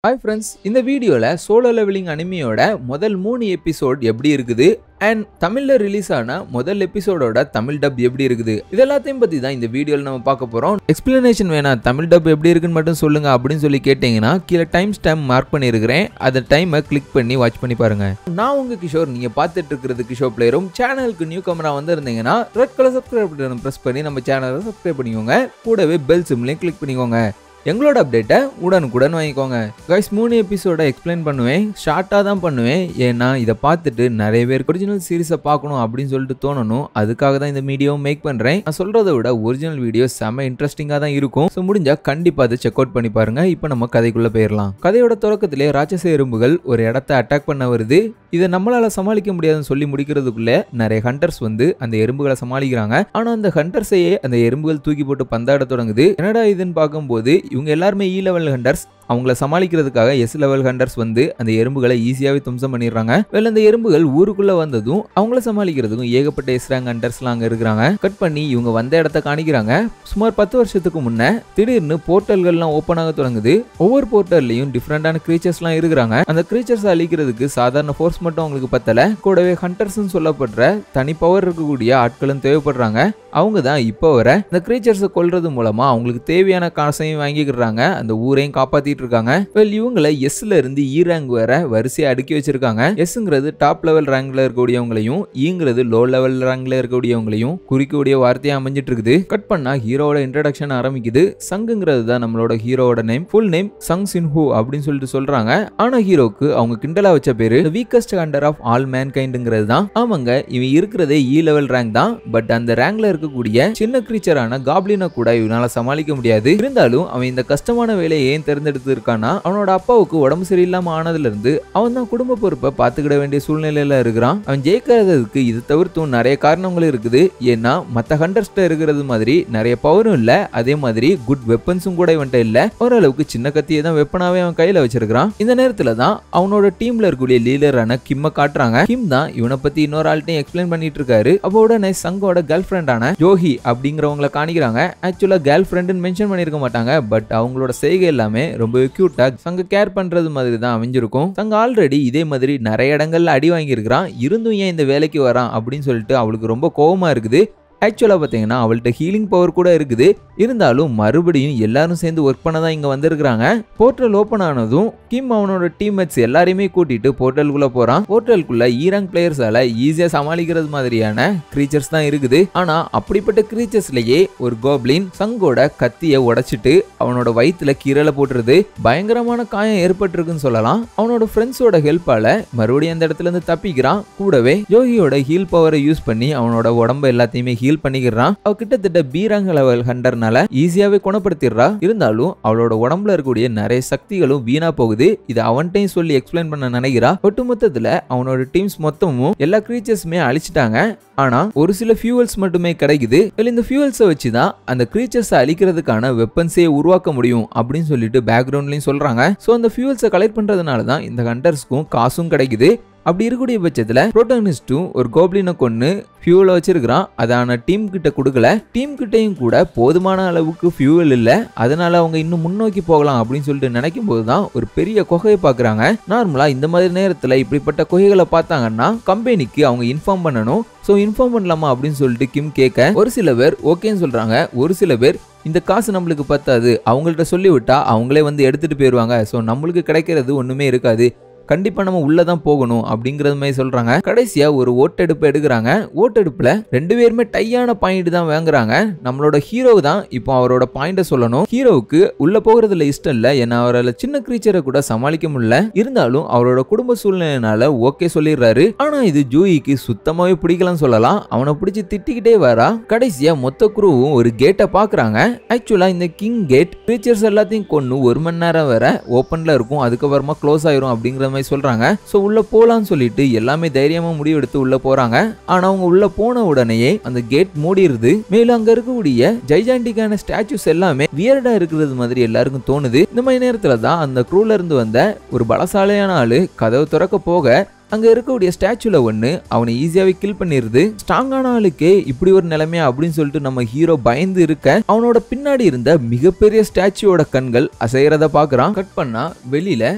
Hi friends, இந்த வீடியோல solo levelling அனிமியோட முதல் 3 எபிசோட் எப்படி இருக்குது and தமிழ்ல ரிலீஸ் ஆன முதல் எபிசோடோட தமிழ் டப் எப்படி இருக்குது இதெல்லாத்தையும் பத்தி தான் இந்த வீடியோல நம்ம பார்க்க போறோம். எக்ஸ்பிளனேஷன் வேணா தமிழ் டப் எப்படி இருக்குன்னு மட்டும் சொல்லுங்க அப்படின்னு சொல்லி கேட்டீங்கன்னா கீழே டைம் ஸ்டாம்ப் மார்க் பண்ணியிருக்கிறேன். அந்த டைமை கிளிக் பண்ணி வாட்ச் பண்ணி பாருங்க. நான் உங்க கிஷோர், நீங்க பார்த்துட்டு இருக்கிறது கிஷோர் பிளேயரும். சேனலுக்கு நியூ கமரா வந்து இருந்தீங்கன்னா ரெட் கலர் சப்ஸ்கிரைப் பட்டனை பிரஸ் பண்ணி நம்ம சேனலை சப்ஸ்கிரைப் பண்ணிக்கோங்க. கூடவே பெல் சிம்லையும் கிளிக் பண்ணிக்கோங்க. எங்களோட அப்டேட்டை உடனுக்குடன் வாங்கிக்கோங்க. கைஸ் 3 எபிசோட எக்ஸ்பிளைன் பண்ணுவேன். ஷார்ட்டாக தான் பண்ணுவேன். ஏன்னா இதை பார்த்துட்டு நிறைய பேர் ஒரிஜினல் சீரிஸை பார்க்கணும் அப்படின்னு சொல்லிட்டு தோணணும். அதுக்காக தான் இந்த வீடியோ மேக் பண்ணுறேன். நான் சொல்கிறத விட ஒரிஜினல் வீடியோ செம்ம இன்ட்ரெஸ்டிங்காக தான் இருக்கும். ஸோ முடிஞ்சால் கண்டிப்பாக அதை செக் அவுட் பண்ணி பாருங்க. இப்போ நம்ம கதைக்குள்ளே போயிடலாம். கதையோட தொடக்கத்திலே ராட்சச எறும்புகள் ஒரு இடத்த அட்டாக் பண்ண வருது. இதை நம்மளால சமாளிக்க முடியாதுன்னு சொல்லி முடிக்கிறதுக்குள்ள நிறைய ஹண்டர்ஸ் வந்து அந்த எறும்புகளை சமாளிக்கிறாங்க. ஆனால் அந்த ஹண்டர்ஸையே அந்த எறும்புகள் தூக்கி போட்டு பந்தாட தொடங்குது. என்னடா இதுன்னு பார்க்கும்போது இவங்க எல்லாருமே இ லெவல் ஹண்டர்ஸ். அவங்கள சமாளிக்கிறதுக்காக எஸ் லெவல் ஹண்டர்ஸ் வந்து அந்த எறும்புகளை ஈஸியாவே தும்சம் பண்ணிடுறாங்க. வேலை அந்த எறும்புகள் ஊருக்குள்ள வந்ததும் அவங்கள சமாளிக்கிறதுக்கும் ஏகப்பட்ட எஸ் ரேங்க் ஹண்டர்ஸ்லாம் அங்க இருக்கிறாங்க. கட் பண்ணி இவங்க வந்த இடத்த காணிக்கிறாங்க. சுமார் 10 வருஷத்துக்கு முன்ன திடீர்னு போர்ட்டல்கள்லாம் ஓப்பன் ஆக தொடங்குது. ஒவ்வொரு போர்ட்டல்லையும் டிஃப்ரெண்டான கிரீச்சர்ஸ்லாம் இருக்கிறாங்க. அந்த கிரீச்சர்ஸ் அழிக்கிறதுக்கு சாதாரண ஃபோர்ஸ் மட்டும் அவங்களுக்கு பத்தல. கூடவே ஹண்டர்ஸ்னு சொல்லப்படுற தனி பவர் இருக்கக்கூடிய ஆட்களும் தேவைப்படுறாங்க. அவங்க தான் இப்போ வர இந்த கிரீச்சர்ஸை கொல்றது மூலமா அவங்களுக்கு தேவையான காசையும் வாங்கிக்கிறாங்க. அந்த ஊரையும் காப்பாத்தி இருக்காங்க. இவங்களை எஸ்ல இருந்து இ ரேங்க் வர வரிசையை அடுக்கி வச்சிருக்காங்க. எஸ்ங்கிறது டாப் லெவல் ரேங்க்ல இருக்கக்கூடியவங்களையும் ஈங்கிறது லோ லெவல் ரேங்க்ல இருக்கக்கூடியவங்களையும் குறிக்கக்கூடிய வார்த்தையா அமைஞ்சிட்டு இருக்குது. கட் பண்ணா ஹீரோவோட இன்ட்ரடக்ஷன் ஆரம்பிக்குது. சங்குங்கிறது தான் நம்மளோட ஹீரோவோட நேம். ஃபுல் நேம் சங் சின்ஹூ அப்படின்னு சொல்லிட்டு சொல்றாங்க. ஆனா ஹீரோக்கு அவங்க கிண்டலா வச்ச பேரு வீக்கஸ்ட் ஹண்டர் ஆஃப் ஆல் மேன்கைண்ட்ங்கிறது தான். ஆமாங்க, இவன் இருக்கிறதே இ லெவல் ரேங்க் தான். பட் அந்த ரேங்க்ல இருக்கக்கூடிய சின்ன கிரீச்சரான காப்ளினை கூட இவனால சமாளிக்க முடியாது. இருந்தாலும் அவன் இந்த கஷ்டமான வேலையை ஏன் தேர்ந்தெடுத்து இருக்கானா, அவனோட அப்பாவுக்கு உடம்பு சரியில்லாம ஆனதுல இருந்து அவன் தான் குடும்ப பொறுப்பை பார்த்துக்கிட வேண்டிய சூழ்நிலையில இருக்கிறான். அவன் ஜெயிக்கிறதுக்கு இது தவிர்த்தும் நிறைய காரணங்கள் இருக்குது. ஏன்னா மத்த ஹண்டர்ஸ்ட இருக்கிறது மாதிரி நிறைய பவரும் இல்ல, அதே மாதிரி குட் வெப்பன்ஸும் கூட இவன்ட்ட இல்ல. ஓரளவுக்கு சின்ன கத்தியை தான் வெப்பனாவே அவன் கையில வச்சிருக்கான். இந்த நேரத்துல தான் அவனோட டீம்ல இருக்கக்கூடிய லீடரான கிம்ம காட்டுறாங்க. கிம் தான் இவனை பத்தி இன்னொரு ஆள்கிட்டையும் எக்ஸ்பிளைன் பண்ணிட்டு இருக்காரு. அப்போட சங்கோட கேர்ள் ஃபிரெண்டான ஜோஹி அப்படிங்கிறவங்களை காணிக்கிறாங்க. ஆக்சுவலா கேர்ள் ஃபிரெண்டுன்னு மென்ஷன் பண்ணிருக்க மாட்டாங்க. பட் அவங்களோட செய்கை எல்லாமே ரொம்ப கியூட்டா சங்க கேர் பண்றது மாதிரி தான் அமைஞ்சிருக்கும். சங்க ஆல்ரெடி இதே மாதிரி நிறைய இடங்கள்ல அடி வாங்கி இருக்கிறான். இருந்தும் ஏன் இந்த வேலைக்கு வரான் அப்படின்னு சொல்லிட்டு அவளுக்கு ரொம்ப கோவமா இருக்குது. ஆக்சுவலா பாத்தீங்கன்னா அவள்கிட்ட ஹீலிங் பவர் கூட இருக்குது. இருந்தாலும் மறுபடியும் எல்லாரும் சேர்ந்து ஒர்க் பண்ண தான் இங்க வந்திருக்காங்க. போர்ட்டல் ஓபன் ஆனதும் கிம் அவனோட டீம்மேட்ஸ் எல்லாரையுமே கூட்டிட்டு போர்ட்டலுக்குள்ள போறான். போர்ட்டலுக்குள்ள இ ரேங்க் பிளேயர்ஸால ஈஸியா சமாளிக்கிறது மாதிரியான கிரீச்சர்ஸ் தான் இருக்குது. ஆனா அப்படிப்பட்ட கிரீச்சர்ஸ்லயே ஒரு கோப்ளின் சங்கோட கத்தியை உடைச்சிட்டு அவனோட வயிற்றுல கீரலை போட்டுருது. பயங்கரமான காயம் ஏற்பட்டிருக்குன்னு சொல்லலாம். அவனோட ஃப்ரெண்ட்ஸோட ஹெல்ப்பால மறுபடியும் அந்த இடத்துல இருந்து தப்பிக்கிறான். கூடவே ஜோஹியோட ஹீல் பவரை யூஸ் பண்ணி அவனோட உடம்பு எல்லாத்தையுமே ஹீல் பண்ணிக்கிறான். அவ கிட்டத்தட்ட பி ரேங்க் லெவல் ஹண்டர்னால ஈஸியாவே குணப்படுத்திடுறா. இருந்தாலும் அவளோட உடம்புல இருக்கக்கூடிய நிறைய சக்திகளும் வீணா போகுது. இது அவன்கிட்டையும் சொல்லி எக்ஸ்பிளைன் பண்ண நினைக்கிறா. ஒட்டுமொத்தத்துல அவனோட டீம்ஸ் மொத்தமும் எல்லா கிரீச்சர்ஸுமே அழிச்சிட்டாங்க. ஆனா ஒரு சில ஃபியூவல்ஸ் மட்டுமே கிடைக்குது. இந்த ஃபியூவல்ஸை வச்சுதான் அந்த கிரீச்சர்ஸை அழிக்கிறதுக்கான வெப்பன்ஸே உருவாக்க முடியும் அப்படின்னு சொல்லிட்டு பேக்ரவுண்ட்லயும் சொல்றாங்க. சோ அந்த ஃபியூவல்ஸை கலெக்ட் பண்றதுனால தான் இந்த ஹண்டர்ஸ்க்கும் காசும் கிடைக்குது. அப்படி இருக்கக்கூடிய பட்சத்துல புரோட்டகனிஸ்டும் ஒரு கோப்ளினை கொண்டு ஃபியூவலை வச்சிருக்கிறான். அதான டீம் கிட்ட கொடுக்கல. டீம் கிட்டையும் கூட போதுமான அளவுக்கு ஃபியூவல் இல்ல. அதனால அவங்க இன்னும் முன்னோக்கி போகலாம் அப்படின்னு சொல்லிட்டு நினைக்கும் போதுதான் ஒரு பெரிய குகையை பாக்குறாங்க. நார்மலா இந்த மாதிரி நேரத்துல இப்படிப்பட்ட குகைகளை பார்த்தாங்கன்னா கம்பெனிக்கு அவங்க இன்ஃபார்ம் பண்ணணும். சோ இன்ஃபார்ம் பண்ணலாமா அப்படின்னு சொல்லிட்டு கிம் கேட்க ஒரு சில பேர் ஓகேன்னு சொல்றாங்க. ஒரு சில பேர் இந்த காசு நம்மளுக்கு பத்தாது, அவங்கள்ட்ட சொல்லிவிட்டா அவங்களே வந்து எடுத்துட்டு போயிருவாங்க. சோ நம்மளுக்கு கிடைக்கிறது ஒண்ணுமே இருக்காது, கண்டிப்பா நம்ம உள்ளதான் போகணும் அப்படிங்கறது மாதிரி சொல்றாங்க. கடைசியா ஒரு ஓட்டெடுப்பு எடுக்கிறாங்க. ஓட்டெடுப்புல 2 பேருமே டையான பாயிண்ட் தான் வாங்குறாங்க. நம்மளோட ஹீரோ தான் இப்போ அவரோட பாயிண்ட சொல்லணும். ஹீரோவுக்கு உள்ள போகிறதுல இஷ்டம் இல்ல. ஏன்னா அவரால் சின்ன கிரீச்சரை கூட சமாளிக்க முடியல. இருந்தாலும் அவரோட குடும்ப சூழ்நிலையினால ஓகே சொல்லிடுறாரு. ஆனா இது ஜூயிக்கு சுத்தமாவே பிடிக்கலன்னு சொல்லலாம். அவனை பிடிச்சி திட்டிக்கிட்டே வரா. கடைசியா மொத்த குரூவும் ஒரு கேட்டை பாக்குறாங்க. ஆக்சுவலா இந்த கிங் கேட் கிரீச்சர்ஸ் எல்லாத்தையும் கொண்டு 1 மணி நேரம் வரை ஓப்பன்ல இருக்கும். அதுக்கப்புறமா க்ளோஸ் ஆயிரும் அப்படிங்கிற சொல்றாங்க. சோ உள்ள போலான்னு சொல்லிட்டு எல்லாமே தைரியமா முடிவெடுத்து உள்ள போறாங்க. ஆனா அவங்க உள்ள போன உடனேயே அந்த கேட் மூடிடுது. மேலும் அங்க இருக்கக்கூடிய ஜைஜாண்டிக்கான ஸ்டாச்சுஸ் எல்லாமே வியர்டா இருக்கிறது மாதிரி எல்லாருக்கும் தோணுது. இந்த மாதிரி நேரத்துல தான் அந்த க்ரூல இருந்து வந்த ஒரு பலசாலியான ஆளு கதவு திறக்க போக அங்க இருக்கக்கூடிய ஸ்டாச்சுல ஒண்ணு அவனை ஈஸியாவே கில் பண்ணிருது. ஸ்ட்ராங்கான ஆளுக்கே இப்படி ஒரு நிலைமையா அப்படின்னு சொல்லிட்டு நம்ம ஹீரோ பயந்து இருக்க அவனோட பின்னாடி இருந்த மிகப்பெரிய ஸ்டாச்சுவோட கண்கள் அசைறத பாக்குறான். கட் பண்ணா வெளியில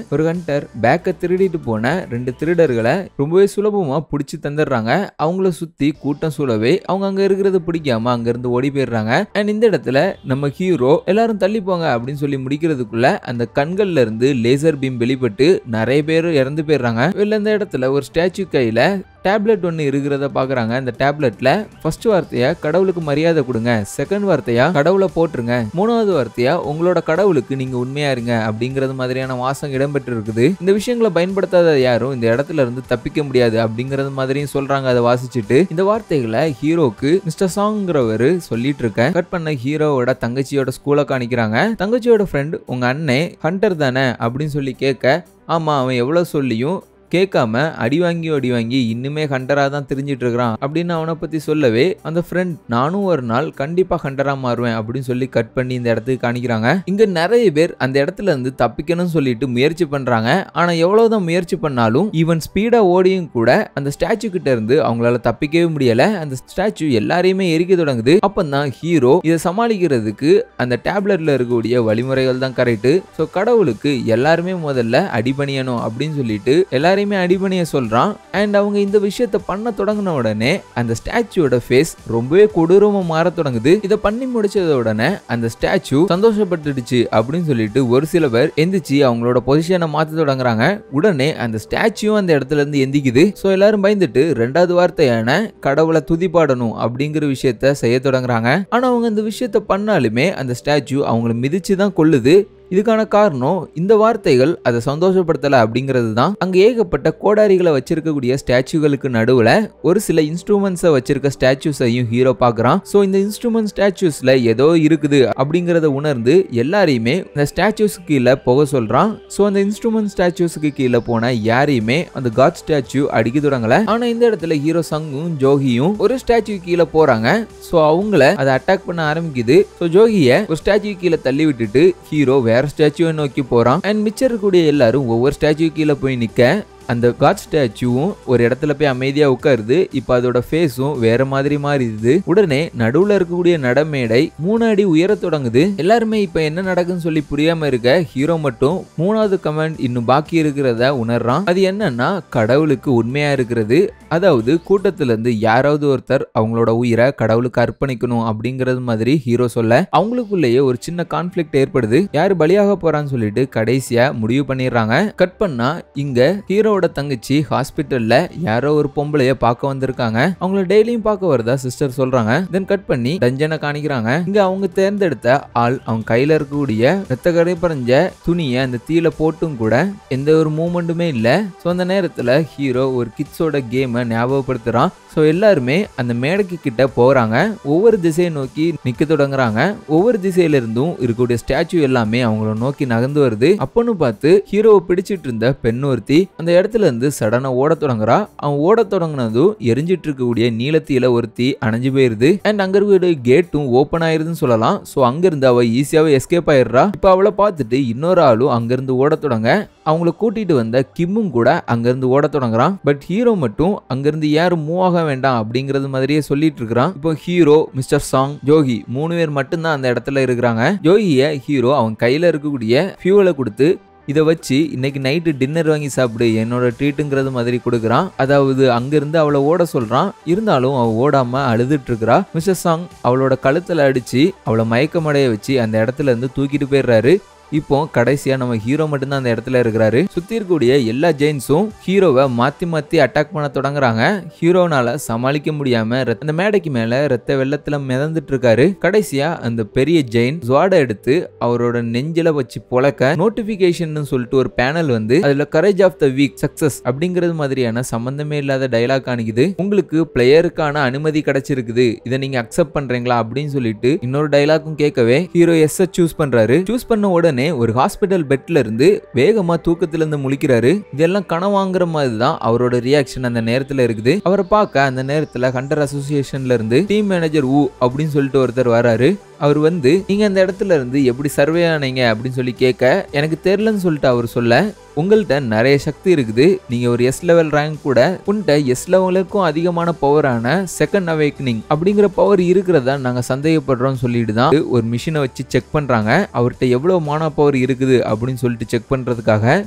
ஒரு ஹண்டர் பேக்க திருடிட்டு போன 2 திருடர்களை ரொம்பவே சுலபமா பிடிச்சு தந்துடுறாங்க. அவங்கள சுத்தி கூட்டம் சூழவே அவங்க அங்க இருக்கிறது பிடிக்காம அங்க இருந்து ஓடி போயிடுறாங்க. அண்ட் இந்த இடத்துல நம்ம ஹீரோ எல்லாரும் தள்ளி போங்க அப்படின்னு சொல்லி முடிக்கிறதுக்குள்ள அந்த கண்கள்ல இருந்து லேசர் பீம் வெளிப்பட்டு நிறைய பேர் இறந்து போயிடுறாங்க. இந்த இடத்துல ஒரு ஸ்டாச்சு கையில டேப்லெட் ஒன்று இருக்கிறத பாக்குறாங்க. அந்த டேப்லெட்ல ஃபர்ஸ்ட் வார்த்தையா கடவுளுக்கு மரியாதை கொடுங்க, செகண்ட் வார்த்தையா கடவுளை போட்டுருங்க, மூணாவது வார்த்தையா உங்களோட கடவுளுக்கு நீங்க உண்மையா இருங்க அப்படிங்கறது மாதிரியான வாசகம் இடம்பெற்று இருக்குது. இந்த விஷயங்களை பயன்படுத்தாத யாரும் இந்த இடத்துல இருந்து தப்பிக்க முடியாது அப்படிங்கறது மாதிரியும் சொல்றாங்க. அதை வாசிச்சுட்டு இந்த வார்த்தைகளை ஹீரோக்கு மிஸ்டர் சாங்கிறவர் சொல்லிட்டு இருக்க. கட் பண்ண ஹீரோவோட தங்கச்சியோட ஸ்கூலை காணிக்கிறாங்க. தங்கச்சியோட ஃப்ரெண்ட் உங்க அண்ணே ஹண்டர் தானே அப்படின்னு சொல்லி கேட்க, ஆமா அவன் எவ்வளவு சொல்லியும் கேட்காம அடி வாங்கி இன்னுமே ஹண்டரா தான் தெரிஞ்சிட்டு இருக்கிறான் அப்படின்னு அவனை பத்தி சொல்லவே அந்த ஃப்ரெண்ட் நானும் ஒரு நாள் கண்டிப்பா ஹண்டரா மாறுவேன் அப்படின்னு சொல்லி கட் பண்ணி இந்த இடத்துக்கு காணிக்கிறாங்க. இங்க நிறைய பேர் அந்த இடத்துல இருந்து தப்பிக்கணும்னு சொல்லிட்டு முயற்சி பண்றாங்க. ஆனா எவ்வளவுதான் முயற்சி பண்ணாலும் ஈவன் ஸ்பீடா ஓடியும் கூட அந்த ஸ்டாச்சு கிட்ட இருந்து அவங்களால தப்பிக்கவே முடியல. அந்த ஸ்டாச்சு எல்லாரையுமே எரிக்க தொடங்குது. அப்பதான் ஹீரோ இதை சமாளிக்கிறதுக்கு அந்த டேப்லெட்ல இருக்கக்கூடிய வழிமுறைகள் தான் கரெக்ட். ஸோ கடவுளுக்கு எல்லாருமே முதல்ல அடிபணியணும் அப்படின்னு சொல்லிட்டு எல்லாருமே அடிபணிய சொல்றான். அண்ட் அவங்க இந்த விஷயத்தை பண்ண தொடங்கின உடனே அந்த ஸ்டாச்சுவோட ஃபேஸ் ரொம்பவே கொடூரமா மாற தொடங்குது. இதை பண்ணி முடிச்சத உடனே அந்த ஸ்டாச்சு சந்தோஷப்பட்டுடுச்சு அப்படின்னு சொல்லிட்டு ஒரு சில பேர் எந்திரிச்சு அவங்களோட பொசிஷனை மாத்த தொடங்குறாங்க. உடனே அந்த ஸ்டாச்சுவும் அந்த இடத்துல இருந்து எந்திக்குது. ஸோ எல்லாரும் பயந்துட்டு 2வது வார்த்தையான கடவுளை துதிப்பாடணும் அப்படிங்கிற விஷயத்த செய்ய தொடங்குறாங்க. ஆனா அவங்க இந்த விஷயத்த பண்ணாலுமே அந்த ஸ்டாச்சு அவங்களை மிதிச்சுதான் கொல்லுது. இதுக்கான காரணம் இந்த வார்த்தைகள் அதை சந்தோஷப்படுத்தல அப்படிங்கிறது தான். அங்க ஏகப்பட்ட கோடாரிகளை வச்சிருக்கக்கூடிய ஸ்டாச்சுகளுக்கு நடுவுல ஒரு சில இன்ஸ்ட்ருமெண்ட்ஸை வச்சிருக்க ஸ்டாச்சுஸையும் ஹீரோ பாக்குறான். சோ இந்த இன்ஸ்ட்ருமெண்ட் ஸ்டாச்சுஸ்ல ஏதோ இருக்குது அப்படிங்கறத உணர்ந்து எல்லாரையுமே இந்த ஸ்டாச்சுஸ் கீழே போக சொல்றான். சோ அந்த இன்ஸ்ட்ருமெண்ட் ஸ்டாச்சுஸ்க்கு கீழே போன யாரையுமே அந்த காட் ஸ்டாச்சு அடிக்க தொடங்கல. ஆனா இந்த இடத்துல ஹீரோ சங்கும் ஜோகியும் ஒரு ஸ்டாச்சு கீழே போறாங்க. சோ அவங்கள அதை அட்டாக் பண்ண ஆரம்பிக்குது. சோ ஜோகிய ஒரு ஸ்டாச்சு கீழே தள்ளி விட்டுட்டு ஹீரோ வேற ஸ்டாச்சுவை நோக்கி போறான். அண்ட் மிச்சம் இருக்கக்கூடிய எல்லாரும் ஒவ்வொரு ஸ்டாச்சு கீழே போய் நிக்க அந்த காட் ஸ்டாச்சுவும் ஒரு இடத்துல போய் அமைதியா உட்காருது. இப்ப அதோட ஃபேஸும் வேற மாதிரி மாறிடுது. உடனே நடுவுல இருக்கக்கூடிய நடமேடை 3 அடி உயர தொடங்குது. எல்லாருமே இப்ப என்ன நடக்குன்னு சொல்லி புரியாம இருக்க ஹீரோ மட்டும் 3வது கமெண்ட் இன்னும் பாக்கி இருக்கிறத உணர்றான். அது என்னன்னா கடவுளுக்கு உண்மையா இருக்கிறது. அதாவது கூட்டத்துல இருந்து யாராவது ஒருத்தர் அவங்களோட உயிரை கடவுளுக்கு அர்ப்பணிக்கணும் அப்படிங்கறது மாதிரி ஹீரோ சொல்ல அவங்களுக்குள்ளேயே ஒரு சின்ன கான்ஃபிளிக்ட் ஏற்படுது. யாரு பலியாக போறான்னு சொல்லிட்டு கடைசியா முடிவு பண்ணிடுறாங்க. கட் பண்ணா இங்க ஹீரோ தங்கச்சி ஹாஸ்பிட்டல்ல யாரோ ஒரு பொம்பளைய பார்க்க வந்திருக்காங்க. அவங்கள டெய்லியும் பார்க்க வரதா சிஸ்டர் சொல்றாங்க. தென் கட் பண்ணி டஞ்சனை காணிக்கிறாங்க. இங்க அவங்க தேர்ந்தெடுத்த ஆள் அவங்க கையில இருக்கக்கூடிய ரத்த கடை பறஞ்ச துணியை அந்த தீல போட்டும் கூட எந்த ஒரு மூமெண்ட்டுமே இல்ல. சோ அந்த நேரத்துல ஹீரோ ஒரு கிட்ஸோட கேமை ஞாபகப்படுத்துறான். சோ எல்லாருமே அந்த மேடைக்கு கிட்ட போறாங்க. ஒவ்வொரு திசையை நோக்கி நிக்க தொடங்குறாங்க. ஒவ்வொரு திசையில இருந்தும் இருக்கக்கூடிய ஸ்டாச்சு எல்லாமே அவங்கள நோக்கி நகர்ந்து வருது. அப்பன்னு பார்த்து ஹீரோவை பிடிச்சிட்டு இருந்த பெண் ஒருத்தி அந்த இடத்துல இருந்து சடனா ஓட தொடங்குறா. அவன் ஓட தொடங்கினதும் எரிஞ்சிட்டு இருக்கக்கூடிய நீலத்தீல ஒருத்தி அணைஞ்சு போயிருது. அண்ட் அங்க இருக்கக்கூடிய கேட்டும் ஓபன் ஆயிருதுன்னு சொல்லலாம். சோ அங்க இருந்து அவ ஈஸியாவே எஸ்கேப் ஆயிடுறா. இப்ப அவளை பார்த்துட்டு இன்னொரு ஆளும் அங்க இருந்து ஓட தொடங்க அவங்கள கூட்டிட்டு வந்த கிம்மும் கூட அங்க இருந்து ஓட தொடங்குறான். பட் ஹீரோ மட்டும் அங்க இருந்து யாரும் மூவ் ஆக வேண்டாம் அப்படிங்கறது மாதிரியே சொல்லிட்டு இருக்கிறான். இப்போ ஹீரோ, மிஸ்டர் சாங், ஜோகி 3 பேர் மட்டும்தான் அந்த இடத்துல இருக்கிறாங்க. ஜோகிய ஹீரோ அவன் கையில இருக்கக்கூடிய ஃபியூவலை கொடுத்து இதை வச்சு இன்னைக்கு நைட்டு டின்னர் வாங்கி சாப்பிடு என்னோட ட்ரீட்டுங்கிறது மாதிரி கொடுக்குறான். அதாவது அங்கிருந்து அவளை ஓட சொல்றான். இருந்தாலும் அவள் ஓடாம அழுதுட்டு இருக்கிறா. மிஸ்டர் சாங் அவளோட கழுத்துல அடிச்சு அவளை மயக்கமடைய வச்சு அந்த இடத்துல இருந்து தூக்கிட்டு போயிடுறாரு. இப்போ கடைசியா நம்ம ஹீரோ மட்டும்தான் அந்த இடத்துல இருக்கிறாரு. சுத்தி இருக்கக்கூடிய எல்லா ஜெயின்ஸும் ஹீரோவை மாத்தி அட்டாக் பண்ண தொடங்குறாங்க. ஹீரோனால சமாளிக்க முடியாம அந்த மேடைக்கு மேல ரத்த வெள்ளத்துல மிதந்துட்டு இருக்காரு. கடைசியா அந்த பெரிய ஜெயின் ஜுவாடை எடுத்து அவரோட நெஞ்சில வச்சு பொழக்க நோட்டிபிகேஷன் சொல்லிட்டு ஒரு பேனல் வந்து அதுல courage of the week success அப்படிங்கிறது மாதிரியான சம்பந்தமே இல்லாத டைலாக் காணிக்குது. உங்களுக்கு பிளேயருக்கான அனுமதி கிடைச்சிருக்குது, இதை நீங்க அக்செப்ட் பண்றீங்களா அப்படின்னு சொல்லிட்டு இன்னொரு டைலாக்கும் கேட்கவே ஹீரோ எஸ் சூஸ் பண்றாரு. சூஸ் பண்ண உடனே ஒரு ஹாஸ்பிட்டல் பெட்ல இருந்து வேகமா தூக்கத்துல இருந்து முழிக்கிறாரு. இதெல்லாம் கனவாங்குற மாதிரி தான் அவரோட ரியாக்ஷன் அந்த நேரத்துல இருக்குது. அவரை பார்க்க அந்த நேரத்துல ஹண்டர் அசோசியேஷன்ல இருந்து டீம் மேனேஜர் ஊ அப்படின்னு சொல்லிட்டு ஒருத்தர் வராரு. அவர் வந்து நீங்க அந்த இடத்துல இருந்து எப்படி சர்வே ஆனீங்க அப்படின்னு சொல்லி கேட்க எனக்கு தெரியலன்னு சொல்லிட்டு அவர் சொல்ல உங்கள்கிட்ட நிறைய சக்தி இருக்குது, நீங்க ஒரு எஸ் லெவல் ரேங்க் கூட உன்கிட்ட எஸ் லெவலுக்கும் அதிகமான பவரான செகண்ட் அவேக்கனிங் அப்படிங்கிற பவர் இருக்கிறதா நாங்க சந்தேகப்படுறோம் சொல்லிட்டு தான் ஒரு மிஷினை வச்சு செக் பண்றாங்க அவர்கிட்ட எவ்வளவு மானா பவர் இருக்குது அப்படின்னு சொல்லிட்டு செக் பண்றதுக்காக.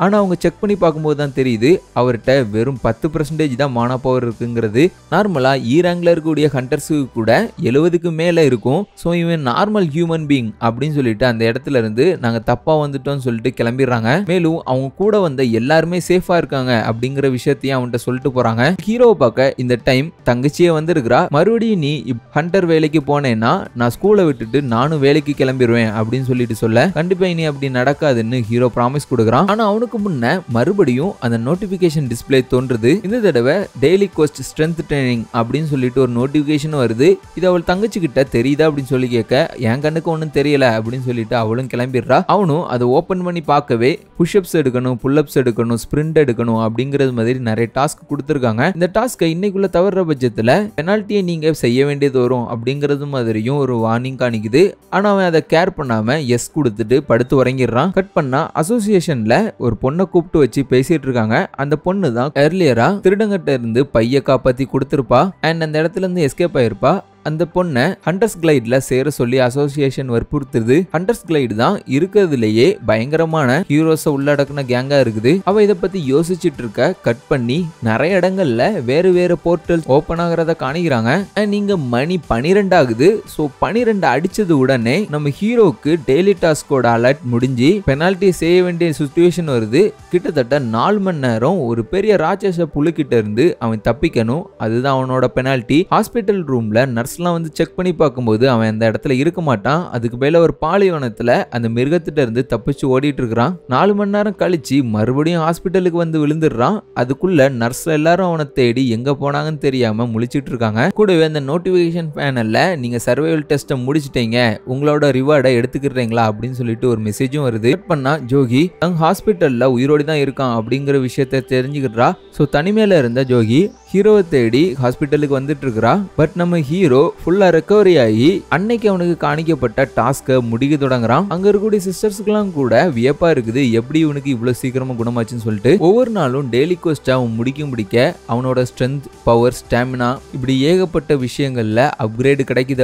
ஆனா அவங்க செக் பண்ணி பார்க்கும்போது தான் தெரியுது அவர்கிட்ட வெறும் 10% தான் மானா பவர் இருக்குங்கிறது. நார்மலா ரேங்க்ல இருக்கக்கூடிய ஹண்டர்ஸுக்கு கூட 70க்கு மேல இருக்கும். ஸோ இவன் நார்மல் ஹியூமன் பீயிங் அப்படின்னு சொல்லிட்டு அந்த இடத்துல இருந்து நாங்க தப்பா வந்துட்டோம்னு சொல்லிட்டு கிளம்பிடுறாங்க. மேலும் அவங்க கூட வந்த எல்லாருமே சேஃபா இருக்காங்க அப்படிங்கிற விஷயத்தையும் அவன்கிட்ட சொல்லிட்டு போறாங்க. ஹீரோவை பார்க்க இந்த டைம் தங்கச்சியே வந்திருக்கிறா. மறுபடியும் நீ ஹண்டர் வேலைக்கு போனேன்னா நான் ஸ்கூலை விட்டுட்டு நானும் வேலைக்கு கிளம்பிடுவேன் அப்படின்னு சொல்லிட்டு சொல்ல கண்டிப்பா இனி அப்படி நடக்காதுன்னு ஹீரோ ப்ராமிஸ் கொடுக்குறான். ஆனா அவனுக்கு முன்ன மறுபடியும் அந்த நோட்டிபிகேஷன் டிஸ்பிளே தோன்றுது. இந்த தடவை டெய்லி கோஸ்ட் ஸ்ட்ரென்த் ட்ரைனிங் அப்படின்னு சொல்லிட்டு ஒரு நோட்டிபிகேஷன் வருது. இது அவள் தங்கச்சி கிட்ட தெரியுதா அப்படின்னு சொல்லி கேட்க என் கண்ணுக்கு ஒன்றும் தெரியல அப்படின்னு சொல்லிட்டு அவளும் கிளம்பிடுறா. அவனும் அதை ஓபன் பண்ணி பார்க்கவே புஷ்அப்ஸ் எடுக்கணும், புல்லப்ஸ் எடுக்கணும், ஸ்பிரிண்ட் எடுக்கணும் அப்படிங்கிறது மாதிரி நிறைய டாஸ்க் கொடுத்துருக்காங்க. இந்த டாஸ்கை இன்னைக்குள்ள தவறுற பட்சத்துல பெனால்ட்டியை நீங்க செய்ய வேண்டியது வரும் அப்படிங்கிறது மாதிரியும் ஒரு வார்னிங் காணிக்குது. ஆனா அவன் அதை கேர் பண்ணாம எஸ் கொடுத்துட்டு படுத்து உறங்கிடுறான். கட் பண்ணா அசோசியேஷன்ல ஒரு பொண்ணை கூப்பிட்டு வச்சு பேசிட்டு இருக்காங்க. அந்த பொண்ணு தான் எர்லியரா திருடங்கிட்ட இருந்து பைய காப்பாத்தி கொடுத்திருப்பா அண்ட் அந்த இடத்துல இருந்து எஸ்கேப் ஆயிருப்பா. அந்த பொண்ணை ஹண்டர்ஸ் கிளைட்ல சேர சொல்லி அசோசியேஷன் வற்புறுத்துது. ஹண்டர்ஸ் கிளைட் தான் இருக்கிறதுலயே பயங்கரமான ஹீரோஸை உள்ளடக்கின கேங்கா இருக்குது. அவ இதை பத்தி யோசிச்சுட்டு இருக்க கட் பண்ணி நிறைய இடங்கள்ல வேறு வேறு போர்ட்டல் ஓபன் ஆகிறத காணிக்கிறாங்க. நீங்க மணி 12 ஆகுது. ஸோ 12 அடிச்சது உடனே நம்ம ஹீரோக்கு டெய்லி டாஸ்கோட அலர்ட் முடிஞ்சு பெனால்ட்டி செய்ய வேண்டிய சிச்சுவேஷன் வருது. கிட்டத்தட்ட 4 மணி நேரம் ஒரு பெரிய ராட்சச புழுக்கிட்ட இருந்து அவன் தப்பிக்கணும். அதுதான் அவனோட பெனால்ட்டி. ஹாஸ்பிட்டல் ரூம்ல நர்ஸ்லாம் வந்து செக் பண்ணி பார்க்கும்போது அவன் அந்த இடத்துல இருக்க மாட்டான். அதுக்கு மேல ஒரு பாலைவனத்துல அந்த மிருகத்திட்ட இருந்து தப்பிச்சு ஓடிட்டு இருக்கிறான். 4 மணி நேரம் கழிச்சு மறுபடியும் ஹாஸ்பிட்டலுக்கு வந்து விழுந்துடுறான். அதுக்குள்ள நர்ஸ் எல்லாரும் அவனை தேடி எங்க போனாங்கன்னு தெரியாம முழிச்சிட்டு இருக்காங்க. கூடவே அந்த நோட்டிபிகேஷன் பேனல்ல நீங்க சர்வைவல் டெஸ்ட்டை முடிச்சிட்டீங்க, உங்களோட ரிவார்டை எடுத்துக்கிறீங்களா அப்படின்னு சொல்லிட்டு ஒரு மெசேஜும் வருது. பண்ணா ஜோகி அங்க ஹாஸ்பிட்டல்ல உயிரோடு தான் இருக்கான் அப்படிங்கிற விஷயத்த தெரிஞ்சுக்கிறா. ஸோ தனிமையில இருந்த ஜோகி ஹீரோவை தேடி ஹாஸ்பிட்டலுக்கு வந்துட்டு இருக்கிறா. பட் நம்ம ஹீரோ ஃபுல்லா ரெக்கவரி ஆகி அன்னைக்கு அவனுக்கு காணிக்கப்பட்ட டாஸ்கை முடிக்க தொடங்குறான். அங்க இருக்கக்கூடிய சிஸ்டர்ஸ்க்குலாம் கூட வியப்பா இருக்குது எப்படி இவனுக்கு இவ்வளவு சீக்கிரமா குணமாச்சுன்னு சொல்லிட்டு. ஒவ்வொரு நாளும் டெய்லி கோஸ்டா அவன் முடிக்க அவனோட ஸ்ட்ரென்த், பவர், ஸ்டாமினா இப்படி ஏகப்பட்ட விஷயங்கள்ல அப்கிரேடு கிடைக்குது.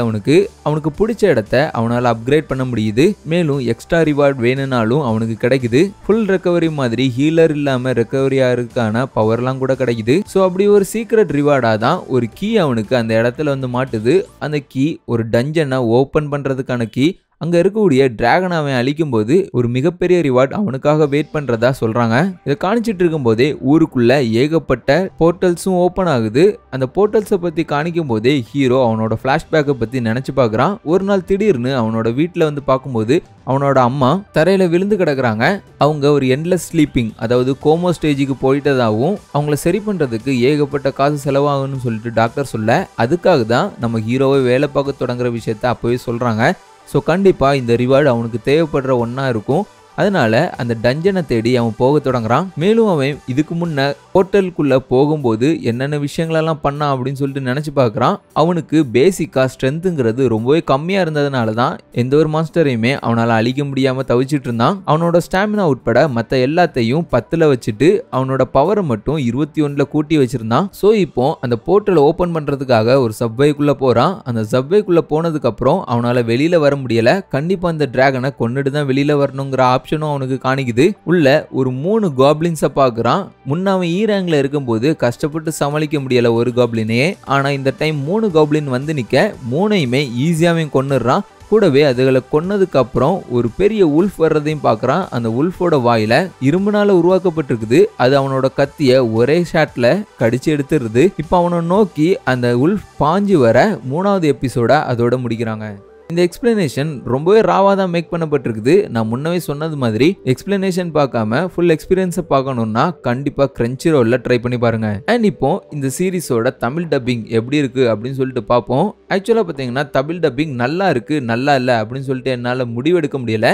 அவனுக்கு பிடிச்ச இடத்த அவனால அப்கிரேட் பண்ண முடியுது. மேலும் எக்ஸ்ட்ரா ரிவார்ட் வேணும்னாலும் அவனுக்கு கிடைக்குது. ஃபுல் ரெக்கவரி மாதிரி ஹீலர் இல்லாம ரெக்கவரி ஆகிறதுக்கான பவர்லாம் கூட கிடைக்குது. ஸோ அப்படி ஒரு சீக்ரெட் ரிவார்டா தான் ஒரு கீ அவனுக்கு அந்த இடத்துல வந்து மாட்டுது. அந்த கீ ஒரு டஞ்சனை ஓபன் பண்றதுக்கான கீ. அங்க இருக்கக்கூடிய டிராகன் அவன் அழிக்கும் போது ஒரு மிகப்பெரிய ரிவார்ட் அவனுக்காக வெயிட் பண்றதா சொல்றாங்க. இதை காணிச்சிட்டு இருக்கும் போதே ஊருக்குள்ள ஏகப்பட்ட போர்ட்டல்ஸும் ஓபன் ஆகுது. அந்த போர்ட்டல்ஸை பத்தி காணிக்கும் போதே ஹீரோ அவனோட பிளாஷ்பேக்கை பத்தி நினைச்சு பாக்குறான். ஒரு நாள் திடீர்னு அவனோட வீட்டுல வந்து பார்க்கும்போது அவனோட அம்மா தரையில விழுந்து கிடக்குறாங்க. அவங்க ஒரு எண்ட்லெஸ் ஸ்லீப்பிங், அதாவது கோமோ ஸ்டேஜுக்கு போயிட்டதாகவும் அவங்கள சரி பண்றதுக்கு ஏகப்பட்ட காசு செலவாகும்னு சொல்லிட்டு டாக்டர் சொல்ல அதுக்காக தான் நம்ம ஹீரோவை வேலை பார்க்க தொடங்குற விஷயத்த அப்பவே சொல்றாங்க. ஸோ கண்டிப்பாக இந்த ரிவார்டு அவனுக்கு தேவைப்படுற ஒன்றா இருக்கும். அதனால அந்த டஞ்சனை தேடி அவன் போக தொடங்குறான். மேலும் அவன் இதுக்கு முன்ன போர்ட்டலுக்குள்ள போகும்போது என்னென்ன விஷயங்களெல்லாம் பண்ணான் அப்படின்னு சொல்லிட்டு நினைச்சு பார்க்குறான். அவனுக்கு பேசிக்கா ஸ்ட்ரென்த்துங்கிறது ரொம்பவே கம்மியா இருந்ததுனால தான் எந்த ஒரு மாஸ்டரையுமே அவனால் அழிக்க முடியாம தவிச்சிட்டு இருந்தான். அவனோட ஸ்டாமினா உட்பட மற்ற எல்லாத்தையும் 10ல் வச்சுட்டு அவனோட பவரை மட்டும் 21ல் கூட்டி வச்சிருந்தான். ஸோ இப்போ அந்த போர்ட்டலை ஓபன் பண்றதுக்காக ஒரு சப்வேக்குள்ள போறான். அந்த சப்வேக்குள்ள போனதுக்கு அப்புறம் அவனால வெளியில வர முடியல. கண்டிப்பா அந்த டிராகனை கொன்னுட்டு தான் வெளியில வரணுங்கிற ஆப்ஷனும் அவனுக்கு காணிக்குது. உள்ள ஒரு 3 காப்ளின்ஸை பார்க்குறான். முன்ன அவன் ரேங்க்ல இருக்கும்போது கஷ்டப்பட்டு சமாளிக்க முடியல ஒரு காப்ளினே. ஆனா இந்த டைம் 3 காப்ளின் வந்து நிக்க 3யுமே ஈஸியாவே கொன்னுடுறான். கூடவே அதுகளை கொன்னதுக்கு அப்புறம் ஒரு பெரிய உல்ஃப் வர்றதையும் பார்க்குறான். அந்த உல்ஃபோட வாயில இரும்புனால உருவாக்கப்பட்டிருக்குது. அது அவனோட கத்திய ஒரே ஷாட்ல கடிச்சு எடுத்துருது. இப்போ அவனை நோக்கி அந்த உல்ஃப் பாஞ்சு வர 3வது எபிசோட அதோட முடிக்கிறாங்க. இந்த எக்ஸ்பிளனேஷன் ரொம்பவே ராவா தான் மேக் பண்ணப்பட்டிருக்குது. நான் முன்னவே சொன்னது மாதிரி எக்ஸ்பிளனேஷன் பார்க்காம ஃபுல் எக்ஸ்பீரியன்ஸை பார்க்கணும்னா கண்டிப்பா கிரன்ச்சிரோல்ல ட்ரை பண்ணி பாருங்க. அண்ட் இப்போ இந்த சீரிஸோட தமிழ் டப்பிங் எப்படி இருக்கு அப்படின்னு சொல்லிட்டு பார்ப்போம். ஆக்சுவலா பார்த்தீங்கன்னா தமிழ் டப்பிங் நல்லா இருக்கு, நல்லா இல்லை அப்படின்னு சொல்லிட்டு என்னால் முடிவெடுக்க முடியல.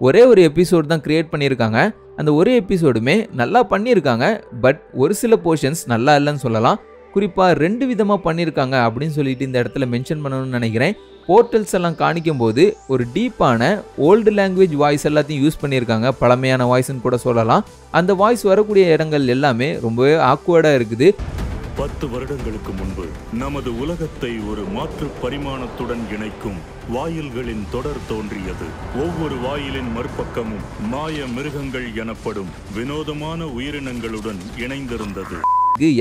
ஒரே ஒரு எபிசோடு தான் கிரியேட் பண்ணியிருக்காங்க. அந்த ஒரே எபிசோடுமே நல்லா பண்ணியிருக்காங்க. பட் ஒரு சில போர்ஷன்ஸ் நல்லா இல்லைன்னு சொல்லலாம். குறிப்பாக 2 விதமாக பண்ணியிருக்காங்க அப்படின்னு சொல்லிட்டு இந்த இடத்துல மென்ஷன் பண்ணணும்னு நினைக்கிறேன். போர்ட்டல்ஸ் எல்லாம் காணிக்கும் போது ஒரு டீப்பான ஓல்டு லாங்குவேஜ் வாய்ஸ் எல்லாத்தையும் யூஸ் பண்ணியிருக்காங்க. பழமையான வாய்ஸ்ன்னு கூட சொல்லலாம். அந்த வாய்ஸ் வரக்கூடிய இடங்கள் எல்லாமே ரொம்பவே ஆக்வர்டா இருக்குது. 10 வருடங்களுக்கு முன்பு நமது உலகத்தை ஒரு மாற்று பரிமாணத்துடன் இணைக்கும் வாயில்களின் தொடர் தோன்றியது. ஒவ்வொரு வாயிலின் மறுபக்கமும் மாய மிருகங்கள் எனப்படும் வினோதமான உயிரினங்களுடன் இணைந்திருந்தது.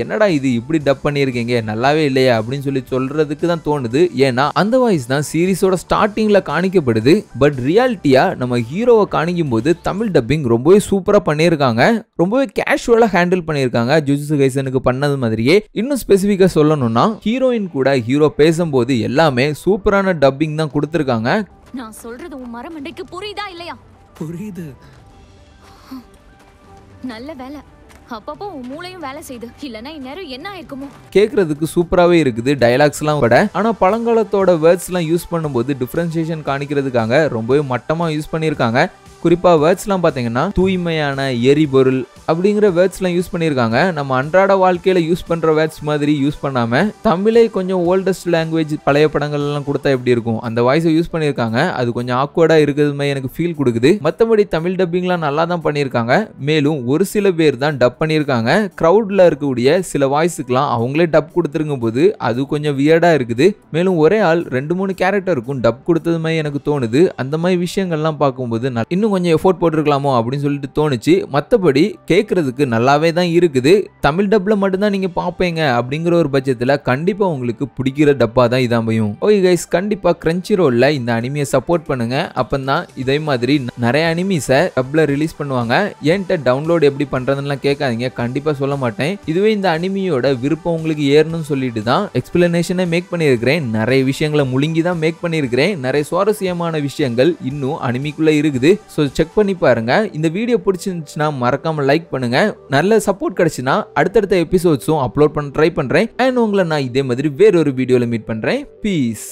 என்னடா இது இப்படி டப் பண்ணியிருக்கீங்க, நல்லாவே இல்லையா அப்படின்னு சொல்லி சொல்றதுக்கு தான் தோணுது. ஏன்னா அந்த வாய்ஸ் தான் சீரிஸோட ஸ்டார்டிங்ல காணிக்கப்படுது. பட் ரியாலிட்டியா நம்ம ஹீரோவை காணிக்கும் போது தமிழ் டப்பிங் ரொம்பவே சூப்பரா பண்ணியிருக்காங்க. ரொம்பவே கேஷுவலா ஹேண்டில் பண்ணியிருக்காங்க. ஜுஜுட்சு கைசனுக்கு பண்ணது மாதிரியே. இன்னும் ஸ்பெசிஃபிக்கா சொல்லணும்னா ஹீரோயின் கூட ஹீரோ பேசும்போது எல்லாமே சூப்பரான டப்பிங் தான் கொடுத்துருக்காங்க. நான் சொல்றது உன் மரமண்டைக்கு புரியுதா இல்லையா? புரியுது. நல்ல வேலை, அப்பப்போ உன் மூளையும் வேலை செய்யுது. இல்லனா இந்நேரம் என்ன ஆயிருக்குமோ. கேட்கறதுக்கு சூப்பராகவே இருக்குது டயலாக்ஸ்லாம் கூட. ஆனால் பழங்காலத்தோட வேர்ட்ஸ்லாம் யூஸ் பண்ணும்போது டிஃப்ரென்சியேஷன் காணிக்கிறதுக்காக ரொம்பவே மட்டமாக யூஸ் பண்ணியிருக்காங்க. குறிப்பாக வேர்ட்ஸ்லாம் பார்த்தீங்கன்னா தூய்மையான எரிபொருள் அப்படிங்கிற வேர்ட்ஸ்லாம் யூஸ் பண்ணியிருக்காங்க. நம்ம அன்றாட வாழ்க்கையில் யூஸ் பண்ணுற வேர்ட்ஸ் மாதிரி யூஸ் பண்ணாமல் தமிழே கொஞ்சம் ஓல்டஸ்ட் லாங்குவேஜ் பழைய படங்கள்லாம் கொடுத்தா எப்படி இருக்கும் அந்த வாய்ஸை யூஸ் பண்ணியிருக்காங்க. அது கொஞ்சம் ஆக்வர்டாக இருக்கிறது மாதிரி எனக்கு ஃபீல் கொடுக்குது. மற்றபடி தமிழ் டப்பிங்லாம் நல்லா தான் பண்ணியிருக்காங்க. மேலும் ஒரு சில பேர் தான் டப் பண்ணியிருக்காங்க. க்ரௌடில் இருக்கக்கூடிய சில வாய்ஸுக்கெலாம் அவங்களே டப் கொடுத்துருக்கும் போது அது கொஞ்சம் வியர்டாக இருக்குது. மேலும் ஒரே ஆள் 2-3 கேரக்டருக்கும் டப் கொடுத்தது மாதிரி எனக்கு தோணுது. அந்த மாதிரி விஷயங்கள்லாம் பார்க்கும்போது இன்னும் கொஞ்சம் எஃபோர்ட் போட்டிருக்கலாமோ அப்படின்னு சொல்லிட்டு தோணுச்சு. மற்றபடி கேட்கறதுக்கு நல்லாவே தான் இருக்குது. தமிழ் டப்ல மட்டும்தான் நீங்க பார்ப்பீங்க அப்படிங்கிற ஒரு பட்சத்தில் கண்டிப்பா உங்களுக்கு பிடிக்கிற டப்பா தான் இதான் பையும். ஓகே கைஸ், கண்டிப்பா கிரன்ச்சி ரோல்ல இந்த அனிமியை சப்போர்ட் பண்ணுங்க. அப்பந்தான் இதே மாதிரி நிறைய அனிமிஸை டப்ல ரிலீஸ் பண்ணுவாங்க. ஏன்ட்ட டவுன்லோட் எப்படி பண்றதுன்னு கேட்காதீங்க, கண்டிப்பா சொல்ல மாட்டேன். இதுவே இந்த அனிமியோட விருப்பம் உங்களுக்கு ஏறணும்னு சொல்லிட்டு தான் எக்ஸ்பிளனேஷனை மேக் பண்ணியிருக்கிறேன். நிறைய விஷயங்களை முழுங்கி தான் மேக் பண்ணியிருக்கிறேன். நிறைய சுவாரஸ்யமான விஷயங்கள் இன்னும் அனிமிக்குள்ள இருக்குது. ஸோ செக் பண்ணி பாருங்க. இந்த வீடியோ பிடிச்சிருந்துச்சுன்னா மறக்காம லைக் பண்ணுங்க. நல்ல சப்போர்ட் கிடைச்சுன்னா அடுத்தடுத்த எபிசோட்ஸும் அப்லோட் பண்ண ட்ரை பண்றேன். அண்ட் உங்களை நான் இதே மாதிரி வேறொரு வீடியோல மீட் பண்றேன். பீஸ்.